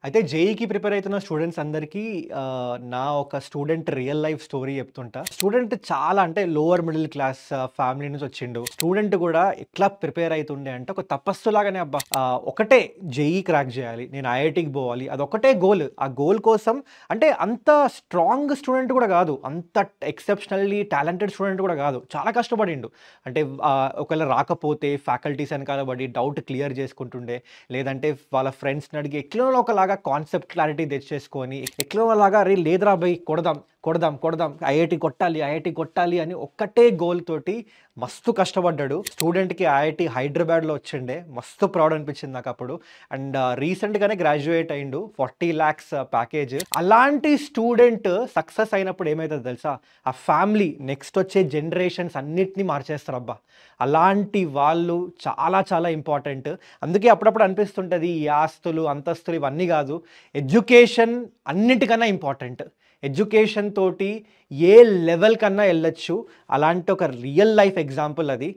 అయితే జేఈకి prepare అయితున్న students అందరికీ నా ఒక స్టూడెంట్ రియల్ లైఫ్ స్టోరీ చెప్తుంటా. స్టూడెంట్ చాలా అంటే లోవర్ మిడిల్ క్లాస్ ఫ్యామిలీ నుంచి వచ్చిండు. స్టూడెంట్ కూడా ఎట్లా ప్రిపేర్ అయితుండే అంటే ఒక తపస్సులాగానే అబ్బా! ఒకటే జేఈ క్రాక్ చేయాలి. నేను ఐఐటీకి పోవాలి. అదొక్కటే గోల్. ఆ గోల్ కోసం అంటే అంత స్ట్రాంగ్ స్టూడెంట్ కూడా కాదు. అంత ఎక్సెప్షనల్లీ టాలెంటెడ్ స్టూడెంట్ కూడా కాదు. చాలా కష్టపడిండు. అంటే ఒకవేళ రాకపోతే ఫ్యాకల్టీస్ వెనకాల పడి డౌట్ క్లియర్ చేసుకుంటుండే. లేదంటే వాళ్ళ ఫ్రెండ్స్‌ని అడిగి ఎట్లనో ఒకలాగా కాన్సెప్ట్ క్లారిటీ తెచ్చేసుకొని, ఎట్లనో అలాగా "అరేయ్! లేదురా బయ్ కొడదాం, కొడదాం, కొడదాం. ఐఐటీ కొట్టాలి, ఐఐటీ కొట్టాలి" అని ఒక్కటే గోల్ తోటి మస్తు కష్టపడ్డాడు. స్టూడెంట్‌కి ఐఐటీ హైదరాబాద్‌లో వచ్చిండే. మస్తు ప్రౌడ్ అనిపించింది నాకప్పుడు. అండ్ రీసెంట్‌గానే గ్రాడ్యుయేట్ అయిండు. 40,00,000 ప్యాకేజ్. అలాంటి స్టూడెంట్ సక్సెస్ అయినప్పుడు ఏమైతదో తెలుసా? ఆ ఫ్యామిలీ నెక్స్ట్ వచ్చే జనరేషన్స్ అన్నిటిని మార్చేస్తారబ్బా! అలాంటి వాళ్ళు చాలా చాలా ఇంపార్టెంట్. అందుకే అప్పుడప్పుడు అనిపిస్తుంటది ఈ ఆస్తులు, అంతస్తులు ఇవన్నీ గాదు. ఎడ్యుకేషన్ అన్నిటికన్నా ఇంపార్టెంట్. ఎడ్యుకేషన్ తోటి ఏ లెవెల్ కన్నా ఎళ్ళొచ్చు. అలాంటి ఒక రియల్ లైఫ్ ఎగ్జాంపుల్ అది.